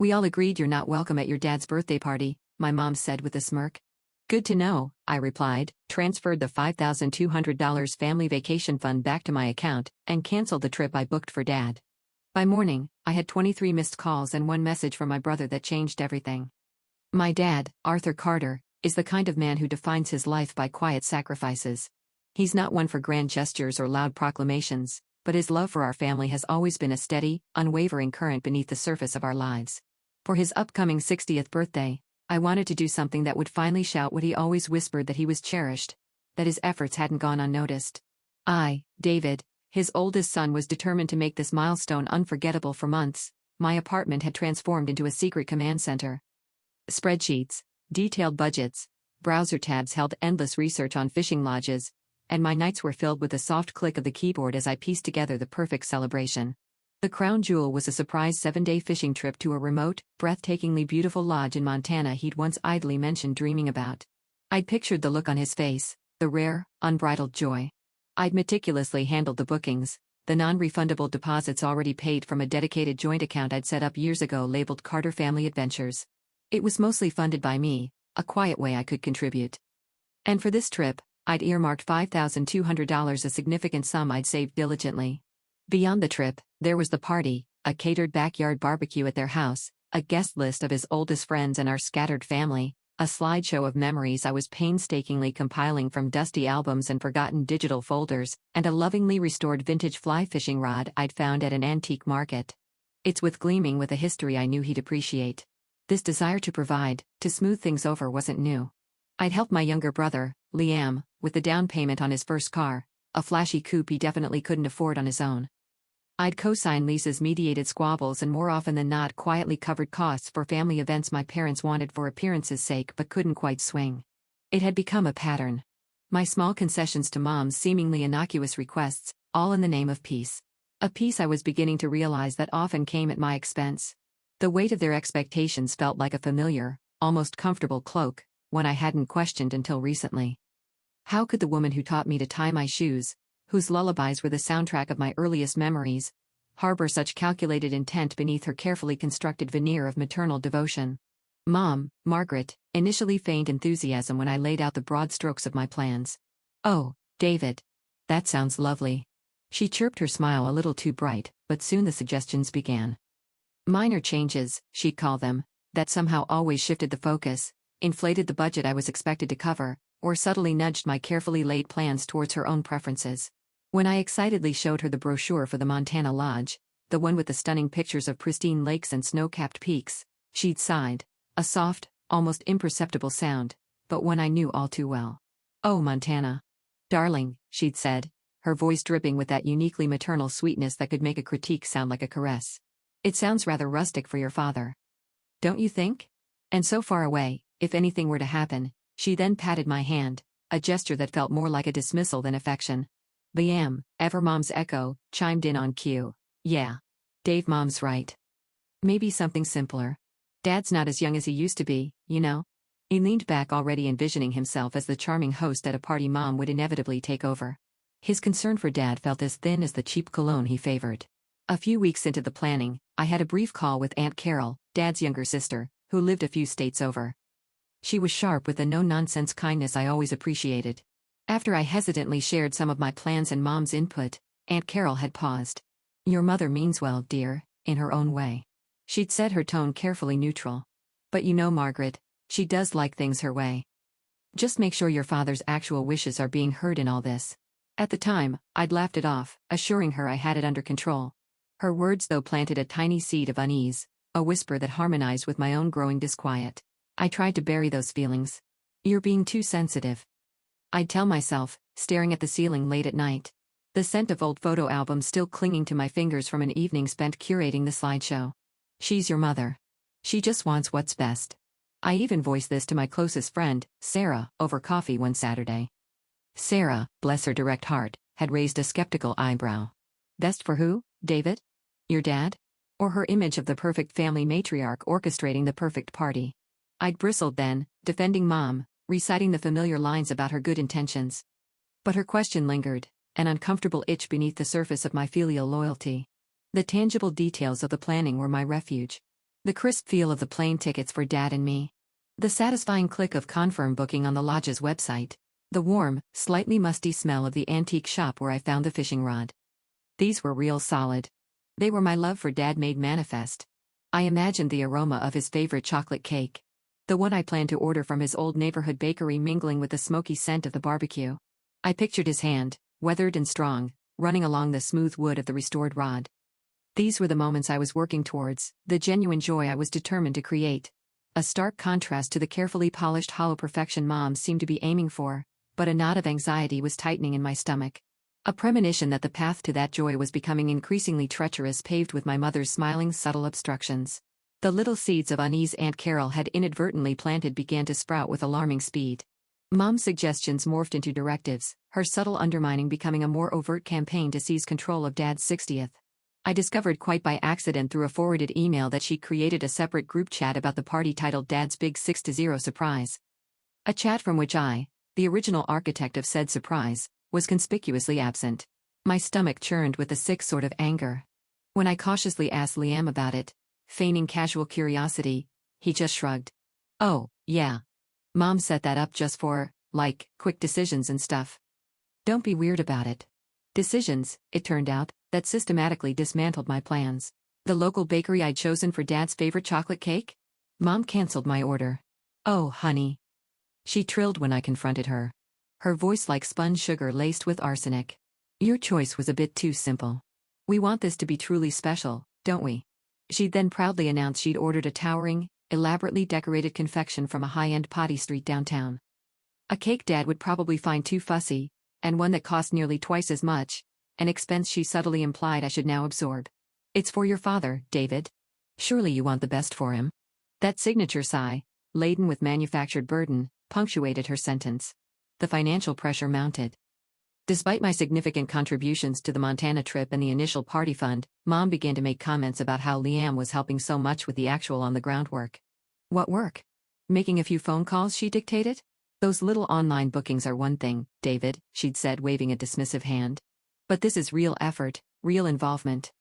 We all agreed you're not welcome at your dad's birthday party, my mom said with a smirk. Good to know, I replied, transferred the $5,200 family vacation fund back to my account, and canceled the trip I booked for Dad. By morning, I had 23 missed calls and one message from my brother that changed everything. My dad, Arthur Carter, is the kind of man who defines his life by quiet sacrifices. He's not one for grand gestures or loud proclamations, but his love for our family has always been a steady, unwavering current beneath the surface of our lives. For his upcoming 60th birthday, I wanted to do something that would finally shout what he always whispered, that he was cherished, that his efforts hadn't gone unnoticed. I, David, his oldest son, was determined to make this milestone unforgettable. For months, my apartment had transformed into a secret command center. Spreadsheets, detailed budgets, browser tabs held endless research on fishing lodges, and my nights were filled with the soft click of the keyboard as I pieced together the perfect celebration. The crown jewel was a surprise 7-day fishing trip to a remote, breathtakingly beautiful lodge in Montana he'd once idly mentioned dreaming about. I'd pictured the look on his face, the rare, unbridled joy. I'd meticulously handled the bookings, the non-refundable deposits already paid from a dedicated joint account I'd set up years ago labeled Carter Family Adventures. It was mostly funded by me, a quiet way I could contribute. And for this trip, I'd earmarked $5,200, a significant sum I'd saved diligently. Beyond the trip, there was the party, a catered backyard barbecue at their house, a guest list of his oldest friends and our scattered family, a slideshow of memories I was painstakingly compiling from dusty albums and forgotten digital folders, and a lovingly restored vintage fly fishing rod I'd found at an antique market. It's gleaming with a history I knew he'd appreciate. This desire to provide, to smooth things over, wasn't new. I'd helped my younger brother, Liam, with the down payment on his first car, a flashy coupe he definitely couldn't afford on his own. I'd co-sign leases, mediated squabbles, and more often than not quietly covered costs for family events my parents wanted for appearance's sake but couldn't quite swing. It had become a pattern. My small concessions to Mom's seemingly innocuous requests, all in the name of peace. A peace I was beginning to realize that often came at my expense. The weight of their expectations felt like a familiar, almost comfortable cloak, one I hadn't questioned until recently. How could the woman who taught me to tie my shoes, whose lullabies were the soundtrack of my earliest memories, harbor such calculated intent beneath her carefully constructed veneer of maternal devotion? Mom, Margaret, initially feigned enthusiasm when I laid out the broad strokes of my plans. "Oh, David. That sounds lovely." She chirped, her smile a little too bright, but soon the suggestions began. Minor changes, she'd call them, that somehow always shifted the focus, inflated the budget I was expected to cover, or subtly nudged my carefully laid plans towards her own preferences. When I excitedly showed her the brochure for the Montana Lodge, the one with the stunning pictures of pristine lakes and snow-capped peaks, she'd sighed, a soft, almost imperceptible sound, but one I knew all too well. "Oh, Montana. Darling," she'd said, her voice dripping with that uniquely maternal sweetness that could make a critique sound like a caress. "It sounds rather rustic for your father. Don't you think?" And so far away, if anything were to happen, she then patted my hand, a gesture that felt more like a dismissal than affection. Liam, ever Mom's echo, chimed in on cue. "Yeah. Dave, Mom's right. Maybe something simpler. Dad's not as young as he used to be, you know." He leaned back, already envisioning himself as the charming host at a party Mom would inevitably take over. His concern for Dad felt as thin as the cheap cologne he favored. A few weeks into the planning, I had a brief call with Aunt Carol, Dad's younger sister, who lived a few states over. She was sharp with the no-nonsense kindness I always appreciated. After I hesitantly shared some of my plans and Mom's input, Aunt Carol had paused. "Your mother means well, dear, in her own way," she'd said, her tone carefully neutral. "But you know, Margaret, she does like things her way. Just make sure your father's actual wishes are being heard in all this." At the time, I'd laughed it off, assuring her I had it under control. Her words, though, planted a tiny seed of unease, a whisper that harmonized with my own growing disquiet. I tried to bury those feelings. "You're being too sensitive," I'd tell myself, staring at the ceiling late at night. The scent of old photo albums still clinging to my fingers from an evening spent curating the slideshow. "She's your mother. She just wants what's best." I even voiced this to my closest friend, Sarah, over coffee one Saturday. Sarah, bless her direct heart, had raised a skeptical eyebrow. "Best for who, David? Your dad? Or her image of the perfect family matriarch orchestrating the perfect party?" I'd bristled then, defending Mom, reciting the familiar lines about her good intentions. But her question lingered, an uncomfortable itch beneath the surface of my filial loyalty. The tangible details of the planning were my refuge. The crisp feel of the plane tickets for Dad and me. The satisfying click of confirm booking on the lodge's website. The warm, slightly musty smell of the antique shop where I found the fishing rod. These were real solid. They were my love for Dad made manifest. I imagined the aroma of his favorite chocolate cake. The one I planned to order from his old neighborhood bakery mingling with the smoky scent of the barbecue. I pictured his hand, weathered and strong, running along the smooth wood of the restored rod. These were the moments I was working towards, the genuine joy I was determined to create. A stark contrast to the carefully polished hollow perfection Mom seemed to be aiming for, but a knot of anxiety was tightening in my stomach. A premonition that the path to that joy was becoming increasingly treacherous, paved with my mother's smiling subtle obstructions. The little seeds of unease Aunt Carol had inadvertently planted began to sprout with alarming speed. Mom's suggestions morphed into directives, her subtle undermining becoming a more overt campaign to seize control of Dad's 60th. I discovered quite by accident through a forwarded email that she created a separate group chat about the party titled Dad's Big 6-0 Surprise. A chat from which I, the original architect of said surprise, was conspicuously absent. My stomach churned with a sick sort of anger. When I cautiously asked Liam about it, feigning casual curiosity, he just shrugged. "Oh, yeah. Mom set that up just for, like, quick decisions and stuff. Don't be weird about it." Decisions, it turned out, that systematically dismantled my plans. The local bakery I'd chosen for Dad's favorite chocolate cake? Mom canceled my order. "Oh, honey," she trilled when I confronted her. Her voice like spun sugar laced with arsenic. "Your choice was a bit too simple. We want this to be truly special, don't we?" She'd then proudly announced she'd ordered a towering, elaborately decorated confection from a high-end potty street downtown. A cake Dad would probably find too fussy, and one that cost nearly twice as much, an expense she subtly implied I should now absorb. "It's for your father, David. Surely you want the best for him." That signature sigh, laden with manufactured burden, punctuated her sentence. The financial pressure mounted. Despite my significant contributions to the Montana trip and the initial party fund, Mom began to make comments about how Liam was helping so much with the actual on-the-ground work. "What work? Making a few phone calls," she dictated. "Those little online bookings are one thing, David," she'd said, waving a dismissive hand. "But this is real effort, real involvement."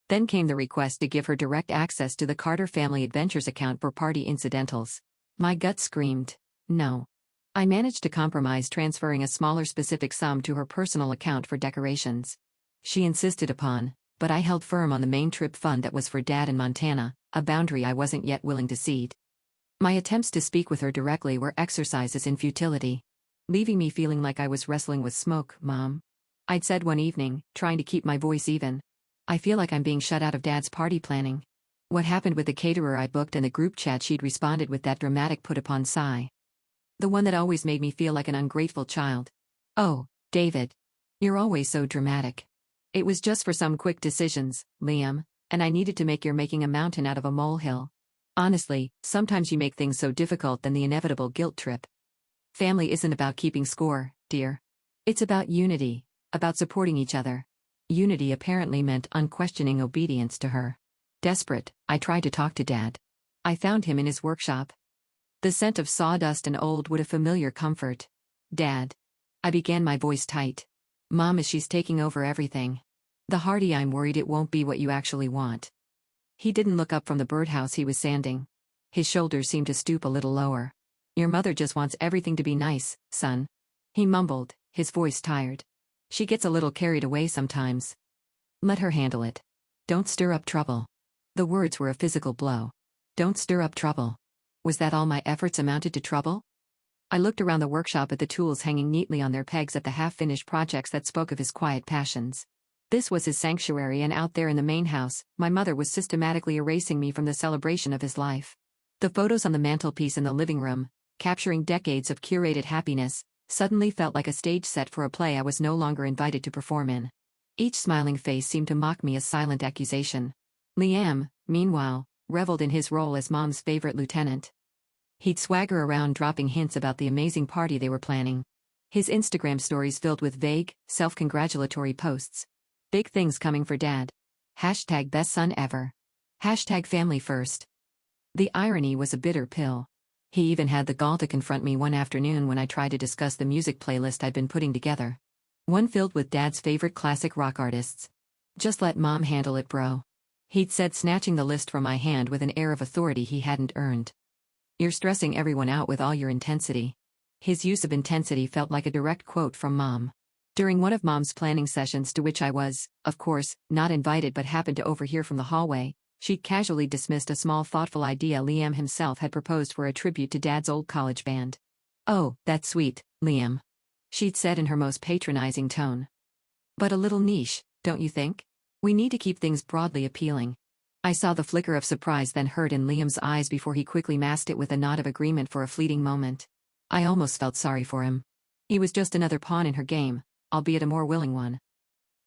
Then came the request to give her direct access to the Carter Family Adventures account for party incidentals. My gut screamed, no. I managed to compromise, transferring a smaller specific sum to her personal account for decorations. She insisted upon, but I held firm on the main trip fund that was for Dad in Montana, a boundary I wasn't yet willing to cede. My attempts to speak with her directly were exercises in futility, leaving me feeling like I was wrestling with smoke. "Mom," I'd said one evening, trying to keep my voice even, "I feel like I'm being shut out of Dad's party planning." What happened with the caterer I booked and the group chat? She'd responded with that dramatic put-upon sigh. The one that always made me feel like an ungrateful child. "Oh, David. You're always so dramatic. It was just for some quick decisions, Liam, and I needed to make your making a mountain out of a molehill. Honestly, sometimes you make things so difficult than the inevitable guilt trip." Family isn't about keeping score, dear. It's about unity, about supporting each other. Unity apparently meant unquestioning obedience to her. Desperate, I tried to talk to Dad. I found him in his workshop. The scent of sawdust and old wood a familiar comfort. "Dad." I began, my voice tight. "Mom, as she's taking over everything. The Hardy, I'm worried it won't be what you actually want." He didn't look up from the birdhouse he was sanding. His shoulders seemed to stoop a little lower. "Your mother just wants everything to be nice, son," he mumbled, his voice tired. "She gets a little carried away sometimes. Let her handle it. Don't stir up trouble." The words were a physical blow. Don't stir up trouble. Was that all my efforts amounted to? Trouble? I looked around the workshop at the tools hanging neatly on their pegs, at the half-finished projects that spoke of his quiet passions. This was his sanctuary, and out there in the main house, my mother was systematically erasing me from the celebration of his life. The photos on the mantelpiece in the living room, capturing decades of curated happiness, suddenly felt like a stage set for a play I was no longer invited to perform in. Each smiling face seemed to mock me, a silent accusation. Liam, meanwhile, reveled in his role as Mom's favorite lieutenant. He'd swagger around dropping hints about the amazing party they were planning. His Instagram stories filled with vague, self-congratulatory posts. "Big things coming for Dad. Hashtag best son ever. Hashtag family first." The irony was a bitter pill. He even had the gall to confront me one afternoon when I tried to discuss the music playlist I'd been putting together. One filled with Dad's favorite classic rock artists. "Just let Mom handle it, bro. he'd said, snatching the list from my hand with an air of authority he hadn't earned. You're stressing everyone out with all your intensity. His use of intensity felt like a direct quote from Mom. During one of Mom's planning sessions, to which I was, of course, not invited but happened to overhear from the hallway, she'd casually dismissed a small thoughtful idea Liam himself had proposed for a tribute to Dad's old college band. "Oh, that's sweet, Liam," she'd said in her most patronizing tone. "But a little niche, don't you think? We need to keep things broadly appealing." I saw the flicker of surprise then hurt in Liam's eyes before he quickly masked it with a nod of agreement for a fleeting moment. I almost felt sorry for him. He was just another pawn in her game, albeit a more willing one.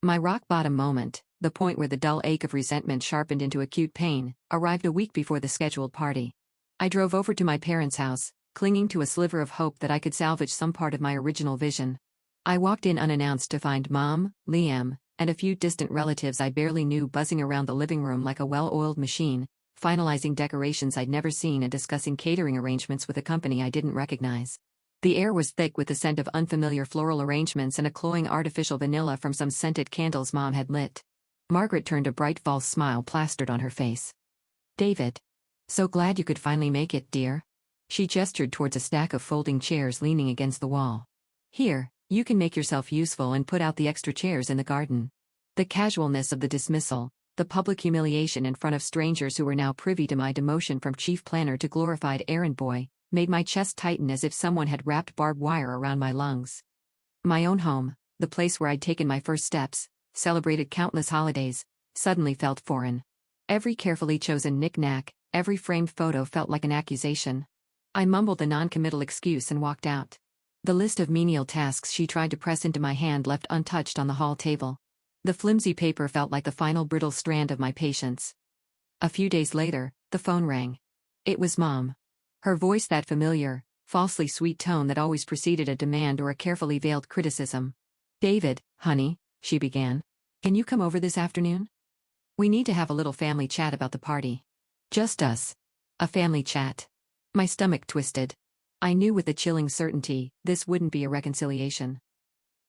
My rock-bottom moment, the point where the dull ache of resentment sharpened into acute pain, arrived a week before the scheduled party. I drove over to my parents' house, clinging to a sliver of hope that I could salvage some part of my original vision. I walked in unannounced to find Mom, Liam, and a few distant relatives I barely knew buzzing around the living room like a well-oiled machine, finalizing decorations I'd never seen and discussing catering arrangements with a company I didn't recognize. The air was thick with the scent of unfamiliar floral arrangements and a cloying artificial vanilla from some scented candles Mom had lit. Margaret turned a bright false smile plastered on her face. "David. So glad you could finally make it, dear." She gestured towards a stack of folding chairs leaning against the wall. "Here, you can make yourself useful and put out the extra chairs in the garden." The casualness of the dismissal, the public humiliation in front of strangers who were now privy to my demotion from chief planner to glorified errand boy, made my chest tighten as if someone had wrapped barbed wire around my lungs. My own home, the place where I'd taken my first steps, celebrated countless holidays, suddenly felt foreign. Every carefully chosen knick-knack, every framed photo felt like an accusation. I mumbled a non-committal excuse and walked out. The list of menial tasks she tried to press into my hand left untouched on the hall table. The flimsy paper felt like the final brittle strand of my patience. A few days later, the phone rang. It was Mom. Her voice, that familiar, falsely sweet tone that always preceded a demand or a carefully veiled criticism. "David, honey," she began. "Can you come over this afternoon? We need to have a little family chat about the party." Just us. A family chat. My stomach twisted. I knew with a chilling certainty, this wouldn't be a reconciliation.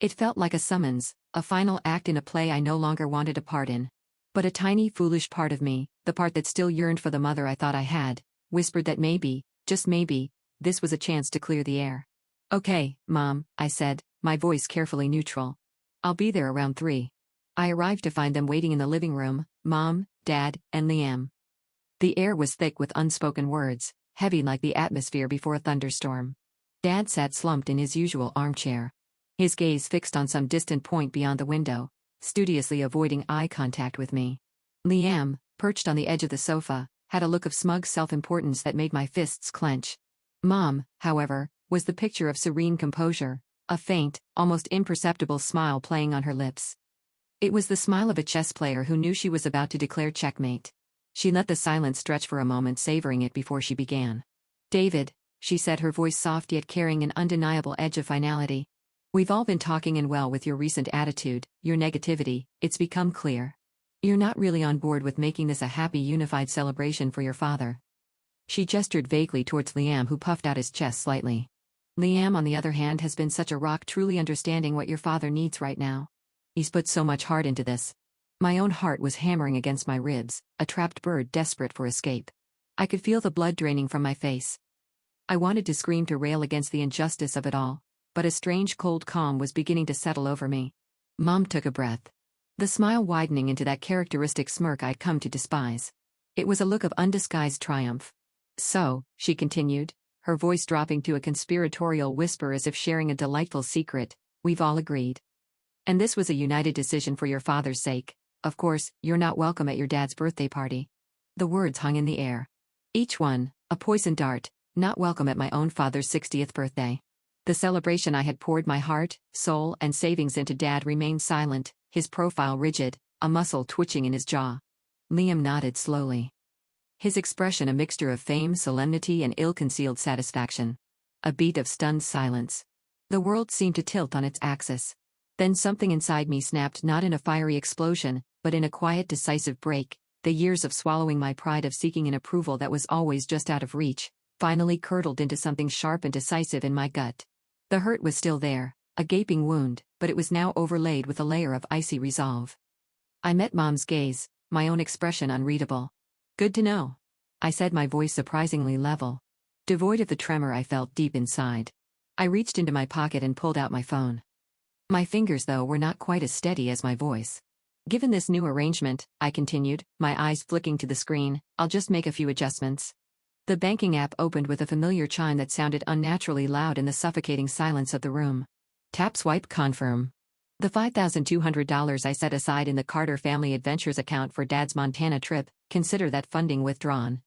It felt like a summons, a final act in a play I no longer wanted a part in. But a tiny foolish part of me, the part that still yearned for the mother I thought I had, whispered that maybe, just maybe, this was a chance to clear the air. "Okay, Mom," I said, my voice carefully neutral. "I'll be there around 3. I arrived to find them waiting in the living room, Mom, Dad, and Liam. The air was thick with unspoken words, heavy like the atmosphere before a thunderstorm. Dad sat slumped in his usual armchair, his gaze fixed on some distant point beyond the window, studiously avoiding eye contact with me. Liam, perched on the edge of the sofa, had a look of smug self-importance that made my fists clench. Mom, however, was the picture of serene composure, a faint, almost imperceptible smile playing on her lips. It was the smile of a chess player who knew she was about to declare checkmate. She let the silence stretch for a moment, savoring it before she began. "David," she said, her voice soft yet carrying an undeniable edge of finality. "We've all been talking, and well, with your recent attitude, your negativity, it's become clear. You're not really on board with making this a happy, unified celebration for your father." She gestured vaguely towards Liam, who puffed out his chest slightly. "Liam, on the other hand, has been such a rock, truly understanding what your father needs right now. He's put so much heart into this." My own heart was hammering against my ribs, a trapped bird desperate for escape. I could feel the blood draining from my face. I wanted to scream, to rail against the injustice of it all, but a strange cold calm was beginning to settle over me. Mom took a breath, the smile widening into that characteristic smirk I'd come to despise. It was a look of undisguised triumph. "So," she continued, her voice dropping to a conspiratorial whisper as if sharing a delightful secret, "we've all agreed. And this was a united decision for your father's sake. Of course, you're not welcome at your dad's birthday party." The words hung in the air. Each one, a poison dart, not welcome at my own father's 60th birthday. The celebration I had poured my heart, soul, and savings into, Dad remained silent, his profile rigid, a muscle twitching in his jaw. Liam nodded slowly, his expression a mixture of fame, solemnity, and ill-concealed satisfaction. A beat of stunned silence. The world seemed to tilt on its axis. Then something inside me snapped, not in a fiery explosion, but in a quiet, decisive break. The years of swallowing my pride, of seeking an approval that was always just out of reach, finally curdled into something sharp and decisive in my gut. The hurt was still there, a gaping wound, but it was now overlaid with a layer of icy resolve. I met Mom's gaze, my own expression unreadable. Good to know, I said, my voice surprisingly level, devoid of the tremor I felt deep inside. I reached into my pocket and pulled out my phone. My fingers, though, were not quite as steady as my voice. Given this new arrangement, I continued, my eyes flicking to the screen, I'll just make a few adjustments. The banking app opened with a familiar chime that sounded unnaturally loud in the suffocating silence of the room. Tap, swipe, confirm. The $5,200 I set aside in the Carter Family Adventures account for Dad's Montana trip, consider that funding withdrawn.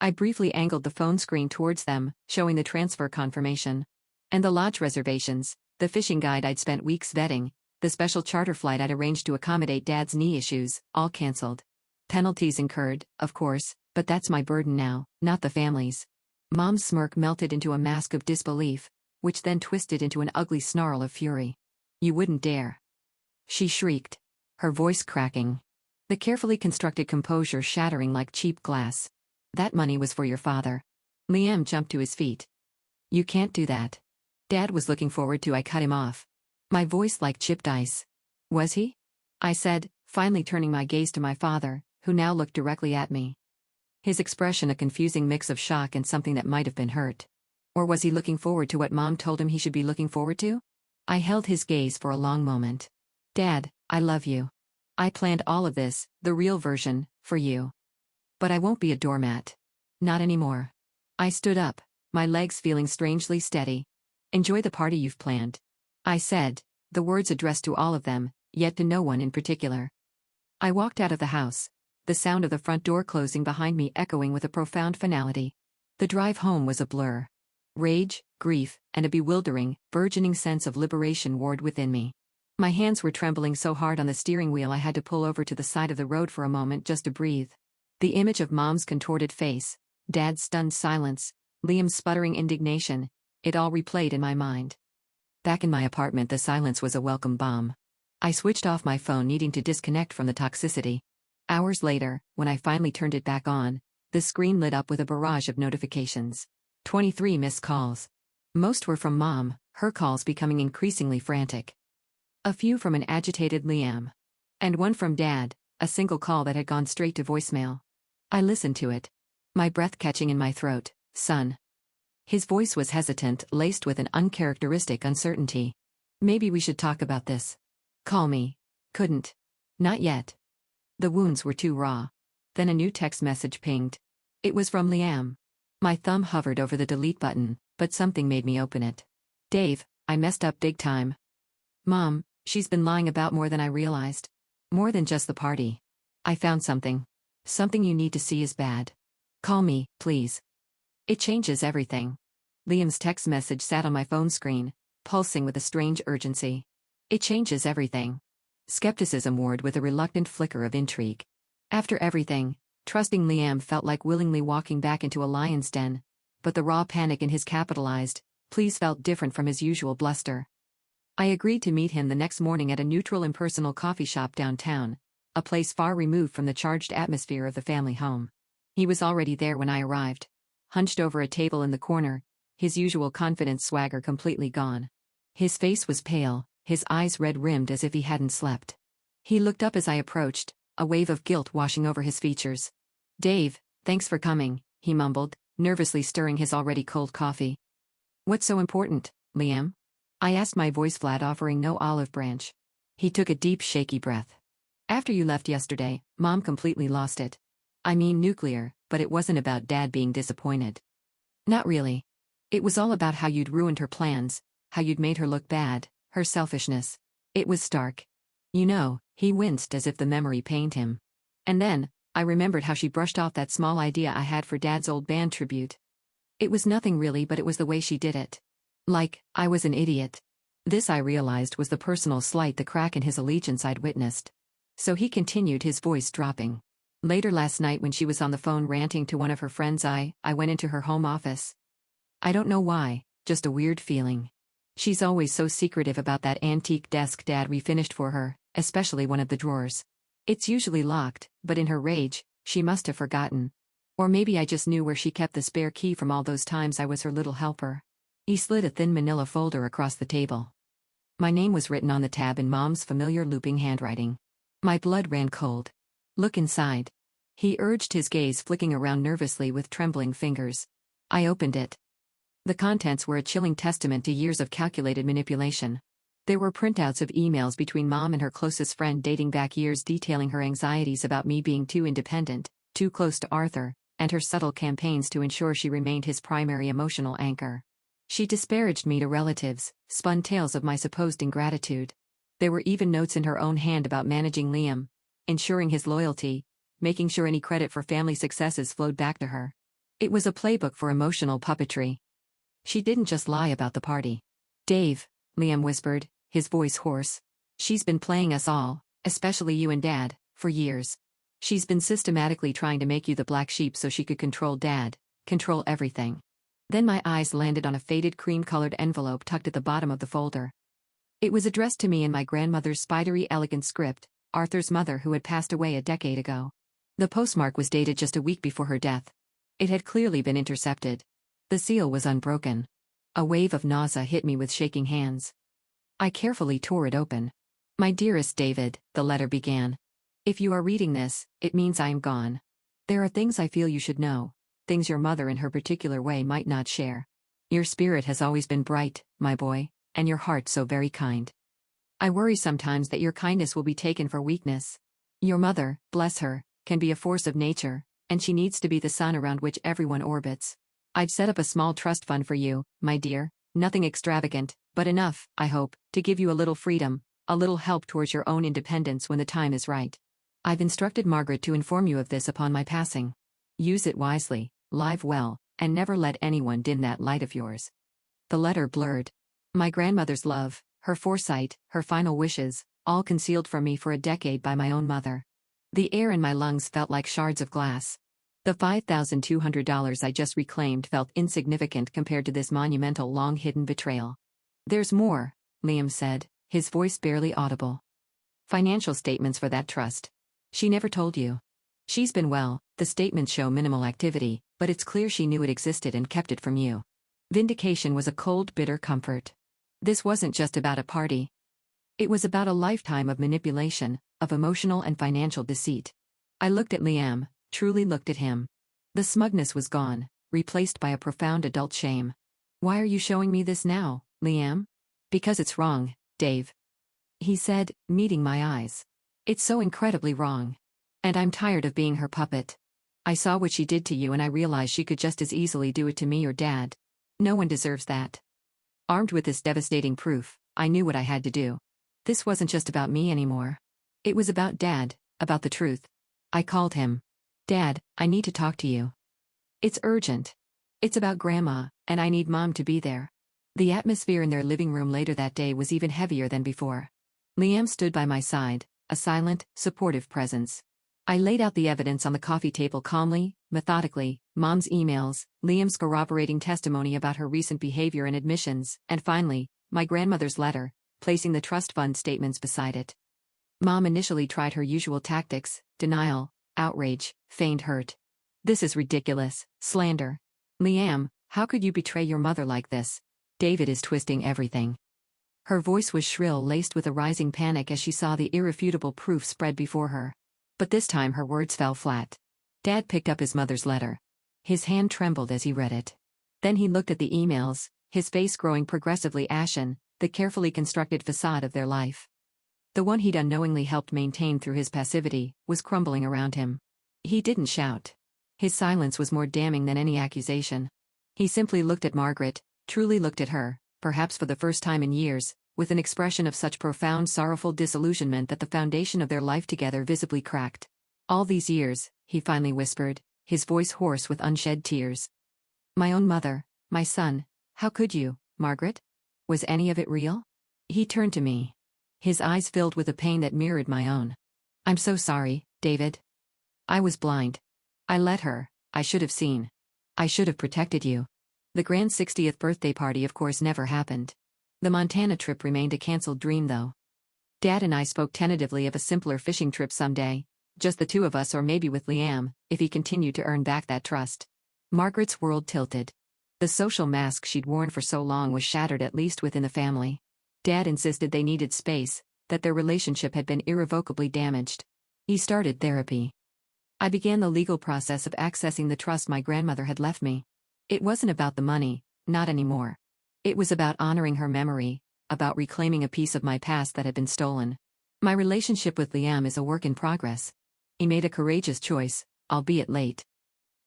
I briefly angled the phone screen towards them, showing the transfer confirmation. And the lodge reservations, the fishing guide I'd spent weeks vetting, the special charter flight I'd arranged to accommodate Dad's knee issues, all cancelled. Penalties incurred, of course, but that's my burden now, not the family's. Mom's smirk melted into a mask of disbelief, which then twisted into an ugly snarl of fury. You wouldn't dare. She shrieked, her voice cracking, the carefully constructed composure shattering like cheap glass. That money was for your father. Liam jumped to his feet. You can't do that. Dad was looking forward to. I cut him off. My voice like chipped ice. Was he? I said, finally turning my gaze to my father, who now looked directly at me. His expression a confusing mix of shock and something that might have been hurt. Or was he looking forward to what Mom told him he should be looking forward to? I held his gaze for a long moment. Dad, I love you. I planned all of this, the real version, for you. But I won't be a doormat. Not anymore. I stood up, my legs feeling strangely steady. Enjoy the party you've planned, I said, the words addressed to all of them, yet to no one in particular. I walked out of the house, the sound of the front door closing behind me echoing with a profound finality. The drive home was a blur. Rage, grief, and a bewildering, burgeoning sense of liberation warred within me. My hands were trembling so hard on the steering wheel I had to pull over to the side of the road for a moment just to breathe. The image of Mom's contorted face, Dad's stunned silence, Liam's sputtering indignation, it all replayed in my mind. Back in my apartment, the silence was a welcome balm. I switched off my phone, needing to disconnect from the toxicity. Hours later, when I finally turned it back on, the screen lit up with a barrage of notifications. 23 missed calls. Most were from Mom, her calls becoming increasingly frantic. A few from an agitated Liam. And one from Dad, a single call that had gone straight to voicemail. I listened to it, my breath catching in my throat. Son. His voice was hesitant, laced with an uncharacteristic uncertainty. Maybe we should talk about this. Call me. Couldn't. Not yet. The wounds were too raw. Then a new text message pinged. It was from Liam. My thumb hovered over the delete button, but something made me open it. Dave, I messed up big time. Mom, she's been lying about more than I realized. More than just the party. I found something. Something you need to see is bad. Call me, please. It changes everything. Liam's text message sat on my phone screen, pulsing with a strange urgency. It changes everything. Skepticism warred with a reluctant flicker of intrigue. After everything, trusting Liam felt like willingly walking back into a lion's den, but the raw panic in his capitalized please felt different from his usual bluster. I agreed to meet him the next morning at a neutral impersonal coffee shop downtown, a place far removed from the charged atmosphere of the family home. He was already there when I arrived, hunched over a table in the corner, his usual confident swagger completely gone. His face was pale, his eyes red-rimmed as if he hadn't slept. He looked up as I approached, a wave of guilt washing over his features. Dave, thanks for coming, he mumbled, nervously stirring his already cold coffee. What's so important, Liam? I asked, my voice flat, offering no olive branch. He took a deep, shaky breath. After you left yesterday, Mom completely lost it. I mean nuclear, but it wasn't about Dad being disappointed. Not really. It was all about how you'd ruined her plans, how you'd made her look bad, her selfishness. It was stark. You know, he winced as if the memory pained him. And then, I remembered how she brushed off that small idea I had for Dad's old band tribute. It was nothing really, but it was the way she did it. Like, I was an idiot. This, I realized, was the personal slight, the crack in his allegiance I'd witnessed. So he continued, his voice dropping. Later last night, when she was on the phone ranting to one of her friends, I went into her home office. I don't know why, just a weird feeling. She's always so secretive about that antique desk Dad refinished for her, especially one of the drawers. It's usually locked, but in her rage, she must have forgotten. Or maybe I just knew where she kept the spare key from all those times I was her little helper. He slid a thin manila folder across the table. My name was written on the tab in Mom's familiar looping handwriting. My blood ran cold. Look inside. He urged, his gaze flicking around nervously with trembling fingers. I opened it. The contents were a chilling testament to years of calculated manipulation. There were printouts of emails between Mom and her closest friend dating back years, detailing her anxieties about me being too independent, too close to Arthur, and her subtle campaigns to ensure she remained his primary emotional anchor. She disparaged me to relatives, spun tales of my supposed ingratitude. There were even notes in her own hand about managing Liam, ensuring his loyalty, making sure any credit for family successes flowed back to her. It was a playbook for emotional puppetry. She didn't just lie about the party. Dave, Liam whispered, his voice hoarse. She's been playing us all, especially you and Dad, for years. She's been systematically trying to make you the black sheep so she could control Dad, control everything. Then my eyes landed on a faded cream-colored envelope tucked at the bottom of the folder. It was addressed to me in my grandmother's spidery elegant script, Arthur's mother who had passed away a decade ago. The postmark was dated just a week before her death. It had clearly been intercepted. The seal was unbroken. A wave of nausea hit me with shaking hands. I carefully tore it open. My dearest David, the letter began. If you are reading this, it means I am gone. There are things I feel you should know, things your mother in her particular way might not share. Your spirit has always been bright, my boy, and your heart so very kind. I worry sometimes that your kindness will be taken for weakness. Your mother, bless her, can be a force of nature, and she needs to be the sun around which everyone orbits. I've set up a small trust fund for you, my dear, nothing extravagant, but enough, I hope, to give you a little freedom, a little help towards your own independence when the time is right. I've instructed Margaret to inform you of this upon my passing. Use it wisely, live well, and never let anyone dim that light of yours. The letter blurred. My grandmother's love, her foresight, her final wishes, all concealed from me for a decade by my own mother. The air in my lungs felt like shards of glass. The $5,200 I just reclaimed felt insignificant compared to this monumental long-hidden betrayal. There's more, Liam said, his voice barely audible. Financial statements for that trust. She never told you. She's been well, the statements show minimal activity, but it's clear she knew it existed and kept it from you. Vindication was a cold, bitter comfort. This wasn't just about a party. It was about a lifetime of manipulation, of emotional and financial deceit. I looked at Liam, truly looked at him. The smugness was gone, replaced by a profound adult shame. Why are you showing me this now, Liam? Because it's wrong, Dave. He said, meeting my eyes. It's so incredibly wrong. And I'm tired of being her puppet. I saw what she did to you and I realized she could just as easily do it to me or Dad. No one deserves that. Armed with this devastating proof, I knew what I had to do. This wasn't just about me anymore. It was about Dad, about the truth. I called him. Dad, I need to talk to you. It's urgent. It's about Grandma, and I need Mom to be there. The atmosphere in their living room later that day was even heavier than before. Liam stood by my side, a silent, supportive presence. I laid out the evidence on the coffee table calmly, methodically, Mom's emails, Liam's corroborating testimony about her recent behavior and admissions, and finally, my grandmother's letter, placing the trust fund statements beside it. Mom initially tried her usual tactics: denial, outrage, feigned hurt. This is ridiculous, slander. Liam, how could you betray your mother like this? David is twisting everything. Her voice was shrill, laced with a rising panic as she saw the irrefutable proof spread before her. But this time her words fell flat. Dad picked up his mother's letter. His hand trembled as he read it. Then he looked at the emails, his face growing progressively ashen, the carefully constructed facade of their life. The one he'd unknowingly helped maintain through his passivity was crumbling around him. He didn't shout. His silence was more damning than any accusation. He simply looked at Margaret, truly looked at her, perhaps for the first time in years, with an expression of such profound sorrowful disillusionment that the foundation of their life together visibly cracked. All these years, he finally whispered, his voice hoarse with unshed tears. My own mother, my son, how could you, Margaret? Was any of it real? He turned to me. His eyes filled with a pain that mirrored my own. I'm so sorry, David. I was blind. I let her. I should have seen. I should have protected you. The grand 60th birthday party of course never happened. The Montana trip remained a cancelled dream though. Dad and I spoke tentatively of a simpler fishing trip someday, just the two of us or maybe with Liam, if he continued to earn back that trust. Margaret's world tilted. The social mask she'd worn for so long was shattered, at least within the family. Dad insisted they needed space, that their relationship had been irrevocably damaged. He started therapy. I began the legal process of accessing the trust my grandmother had left me. It wasn't about the money, not anymore. It was about honoring her memory, about reclaiming a piece of my past that had been stolen. My relationship with Liam is a work in progress. He made a courageous choice, albeit late.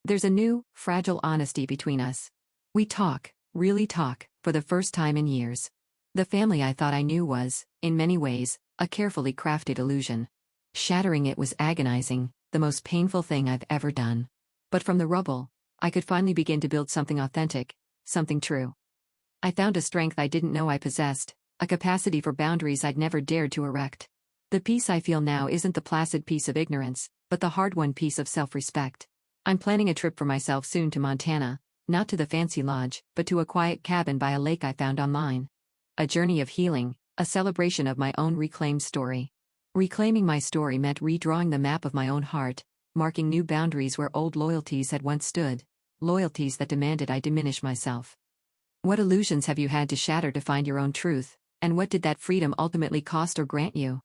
There's a new, fragile honesty between us. We talk, really talk, for the first time in years. The family I thought I knew was, in many ways, a carefully crafted illusion. Shattering it was agonizing, the most painful thing I've ever done. But from the rubble, I could finally begin to build something authentic, something true. I found a strength I didn't know I possessed, a capacity for boundaries I'd never dared to erect. The peace I feel now isn't the placid peace of ignorance, but the hard-won peace of self-respect. I'm planning a trip for myself soon to Montana, not to the fancy lodge, but to a quiet cabin by a lake I found online. A journey of healing, a celebration of my own reclaimed story. Reclaiming my story meant redrawing the map of my own heart, marking new boundaries where old loyalties had once stood, loyalties that demanded I diminish myself. What illusions have you had to shatter to find your own truth, and what did that freedom ultimately cost or grant you?